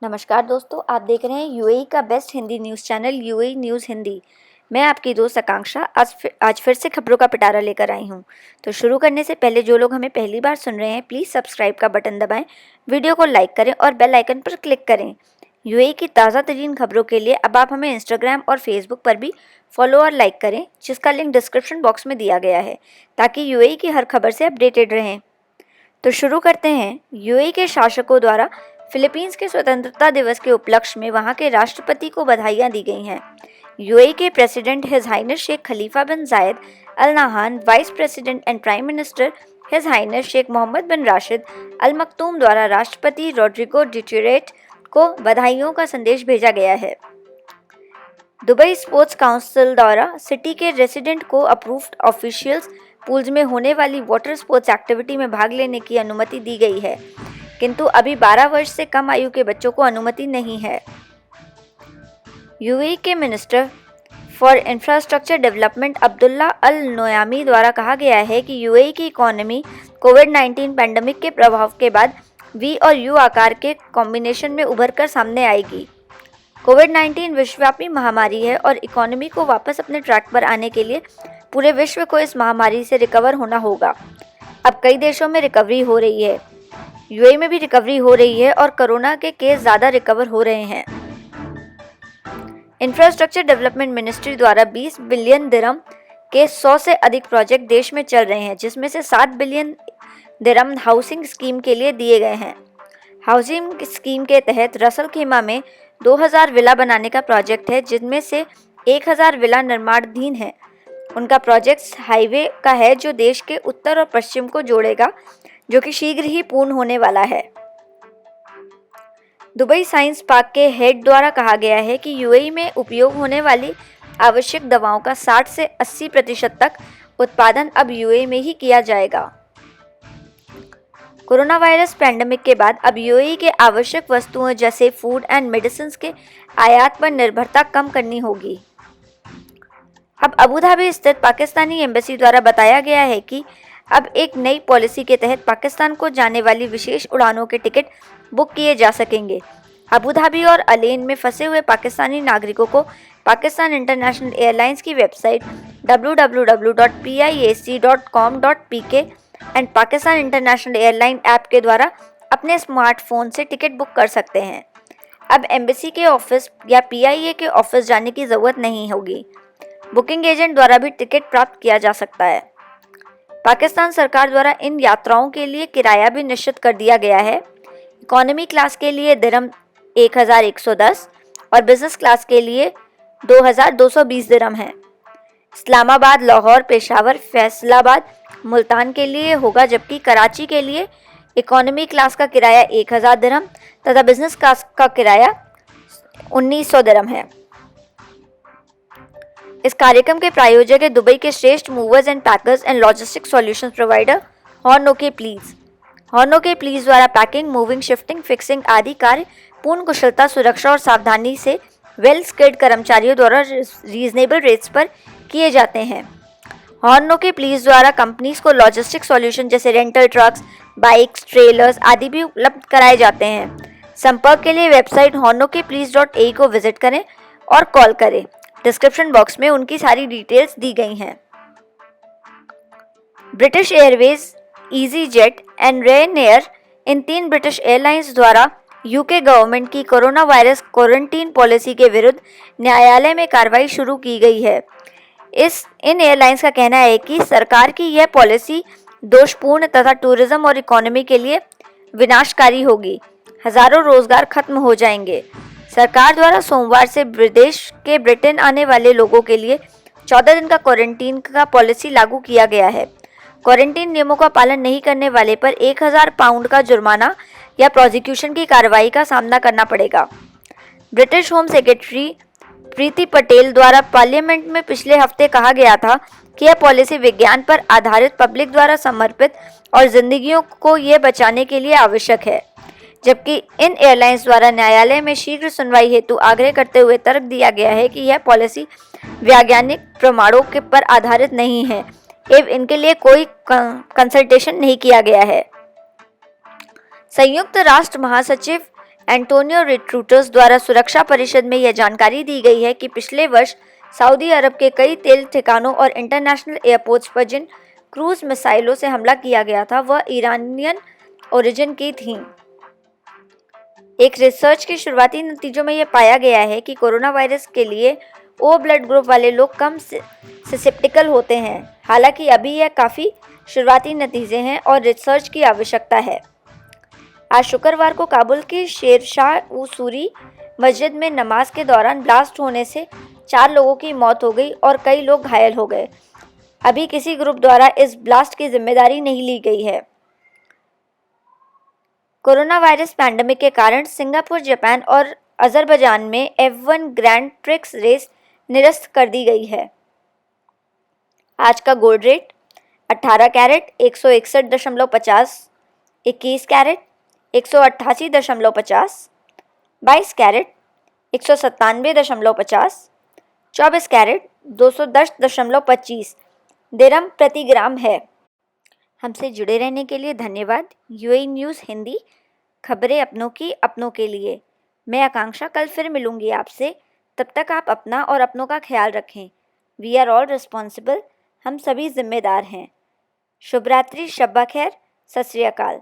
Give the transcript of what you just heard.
नमस्कार दोस्तों, आप देख रहे हैं यूएई का best Hindi news channel UAE news Hindi. मैं आपकी दोस्त आकांक्षा आज फिर से खबरों का पिटारा लेकर आई हूं। तो शुरू करने से पहले जो लोग हमें पहली बार सुन रहे हैं, प्लीज़ सब्सक्राइब का बटन दबाएं, वीडियो को लाइक करें और बेल आइकन पर क्लिक करें। यूएई की ताज़ा तरीन खबरों के लिए अब आप हमें इंस्टाग्राम और फेसबुक पर भी फॉलो और लाइक करें, जिसका लिंक डिस्क्रिप्शन बॉक्स में दिया गया है, ताकि यूएई की हर खबर से अपडेटेड रहें। तो शुरू करते हैं। यूएई के शासकों द्वारा फिलीपींस के स्वतंत्रता दिवस के उपलक्ष्य में वहां के राष्ट्रपति को बधाइयां दी गई हैं। यूएई के president his highness sheikh Khalifa bin Zayed Al Nahyan, vice president and prime minister his highness sheikh Mohammed bin Rashid Al Maktoum द्वारा राष्ट्रपति रोड्रिगो डुटेर्टे को बधाइयों का संदेश भेजा गया है। दुबई स्पोर्ट्स काउंसिल द्वारा सिटी के रेसिडेंट को अप्रूव्ड ऑफिशियल्स पूल्स में होने वाली वाटर स्पोर्ट्स एक्टिविटी में भाग लेने की अनुमति दी गई है, किंतु अभी 12 वर्ष से कम आयु के बच्चों को अनुमति नहीं है। यूएई के minister for infrastructure development Abdullah Al Nuaimi द्वारा कहा गया है कि यूएई की इकोनॉमी कोविड-19 पैंडेमिक के प्रभाव के बाद वी और यू आकार के कॉम्बिनेशन में उभर कर सामने आएगी। कोविड-19 विश्वव्यापी महामारी है और इकोनॉमी को वापस अपने ट्रैक पर आने के लिए पूरे विश्व को इस महामारी से रिकवर होना होगा। अब कई देशों में रिकवरी हो रही है, यूएई में भी रिकवरी हो रही है और कोरोना के केस ज़्यादा रिकवर हो रहे हैं। इंफ्रास्ट्रक्चर डेवलपमेंट मिनिस्ट्री द्वारा 20 बिलियन दिरहम के 100 से अधिक प्रोजेक्ट देश में चल रहे हैं, जिसमें से 7 बिलियन दिरहम हाउसिंग स्कीम के लिए दिए गए हैं। हाउसिंग स्कीम के तहत रसल खेमा में 2000 विला बनाने का प्रोजेक्ट है, जिनमें से 1000 विला निर्माणाधीन है। उनका प्रोजेक्ट हाईवे का है जो देश के उत्तर और पश्चिम को जोड़ेगा, जो कि शीघ्र ही पूर्ण होने वाला है। दुबई साइंस पार्क के हेड द्वारा कहा गया है कि यूएई में उपयोग होने वाली आवश्यक दवाओं का 60 से 80% तक उत्पादन अब यूएई में ही किया जाएगा। कोरोना वायरस पैंडेमिक के बाद अब यूएई के आवश्यक वस्तुओं जैसे फूड एंड मेडिसिन के आयात पर निर्भरता कम करनी होगी। अब अबू धाबी स्थित पाकिस्तानी एम्बेसी द्वारा बताया गया है कि अब एक नई पॉलिसी के तहत पाकिस्तान को जाने वाली विशेष उड़ानों के टिकट बुक किए जा सकेंगे। अबू धाबी और अलेन में फंसे हुए पाकिस्तानी नागरिकों को पाकिस्तान इंटरनेशनल एयरलाइंस की website www.piac.com.pk and Pakistan international airline app के द्वारा अपने स्मार्टफोन से टिकट बुक कर सकते हैं। अब एम्बेसी के ऑफिस या पीआईए के ऑफिस जाने की ज़रूरत नहीं होगी। बुकिंग एजेंट द्वारा भी टिकट प्राप्त किया जा सकता है। पाकिस्तान सरकार द्वारा इन यात्राओं के लिए किराया भी निश्चित कर दिया गया है। इकोनॉमी क्लास के लिए दिरहम 1110 और बिजनेस क्लास के लिए 2220 दिरहम है। इस्लामाबाद, लाहौर, पेशावर, फैसलाबाद, मुल्तान के लिए होगा, जबकि कराची के लिए इकोनॉमी क्लास का किराया 1000 दिरहम तथा बिजनेस क्लास का किराया 1900 दिरहम है। इस कार्यक्रम के प्रायोजक है दुबई के श्रेष्ठ movers and packers and logistic solutions provider horn okay please द्वारा पैकिंग, मूविंग, शिफ्टिंग, फिक्सिंग आदि कार्य पूर्ण कुशलता, सुरक्षा और सावधानी से वेल स्किल्ड कर्मचारियों द्वारा रीजनेबल रेट्स पर किए जाते हैं। हॉर्न ओके प्लीज द्वारा कंपनीज को लॉजिस्टिक सॉल्यूशन जैसे रेंटल ट्रक्स, बाइक्स, ट्रेलर्स आदि भी उपलब्ध कराए जाते हैं। संपर्क के लिए वेबसाइट hornokplease.ae को विजिट करें और कॉल करें। डिस्क्रिप्शन बॉक्स में उनकी सारी डिटेल्स दी गई हैं। British Airways, easyJet and Ryanair, इन 3 ब्रिटिश एयरलाइंस द्वारा यूके गवर्नमेंट की कोरोना वायरस क्वारंटीन पॉलिसी के विरुद्ध न्यायालय में कार्रवाई शुरू की गई है। इन एयरलाइंस का कहना है कि सरकार की यह पॉलिसी दोषपूर्ण तथा टूरिज्म और इकोनॉमी के लिए विनाशकारी होगी। हजारों रोजगार खत्म हो जाएंगे। सरकार द्वारा सोमवार से विदेश के ब्रिटेन आने वाले लोगों के लिए 14 दिन का क्वारंटीन का पॉलिसी लागू किया गया है। क्वारंटीन नियमों का पालन नहीं करने वाले पर 1000 पाउंड का जुर्माना या प्रोसिक्यूशन की कार्रवाई का सामना करना पड़ेगा। ब्रिटिश होम सेक्रेटरी प्रीति पटेल द्वारा पार्लियामेंट में पिछले हफ्ते कहा गया था कि यह पॉलिसी विज्ञान पर आधारित, पब्लिक द्वारा समर्पित और जिंदगियों को ये बचाने के लिए आवश्यक है, जबकि इन एयरलाइंस द्वारा न्यायालय में शीघ्र सुनवाई हेतु आग्रह करते हुए तर्क दिया गया है कि यह पॉलिसी वैज्ञानिक प्रमाणों के पर आधारित नहीं है एवं इनके लिए कोई कंसल्टेशन नहीं किया गया है। संयुक्त राष्ट्र महासचिव एंटोनियो रिट्रूटर्स द्वारा सुरक्षा परिषद में यह जानकारी दी गई है कि पिछले वर्ष सऊदी अरब के कई तेल ठिकानों और इंटरनेशनल एयरपोर्ट्स पर जिन क्रूज मिसाइलों से हमला किया गया था वह ईरानियन ओरिजिन की थीं। एक रिसर्च के शुरुआती नतीजों में यह पाया गया है कि कोरोना वायरस के लिए ओ ब्लड ग्रुप वाले लोग कम ससेप्टिकल होते हैं। हालांकि अभी यह काफ़ी शुरुआती नतीजे हैं और रिसर्च की आवश्यकता है। आज शुक्रवार को काबुल की शेरशाह-उ-सूरी मस्जिद में नमाज के दौरान ब्लास्ट होने से 4 लोगों की मौत हो गई और कई लोग घायल हो गए। अभी किसी ग्रुप द्वारा इस ब्लास्ट की जिम्मेदारी नहीं ली गई है। कोरोना वायरस पैंडेमिक के कारण सिंगापुर, जापान और अजरबैजान में F1 ग्रैंड प्रिक्स रेस निरस्त कर दी गई है। आज का gold rate 18 carat 161.50, 21 carat 188.50, 22 carat 197.50, 24 carat 210.25 दिरहम प्रति ग्राम है। हमसे जुड़े रहने के लिए धन्यवाद। यूएई न्यूज़ हिंदी, खबरें अपनों की अपनों के लिए। मैं आकांक्षा कल फिर मिलूंगी आपसे। तब तक आप अपना और अपनों का ख्याल रखें। वी आर ऑल रिस्पॉन्सिबल, हम सभी जिम्मेदार हैं। शुभ रात्रि, शब्बा खैर, सत श्री अकाल।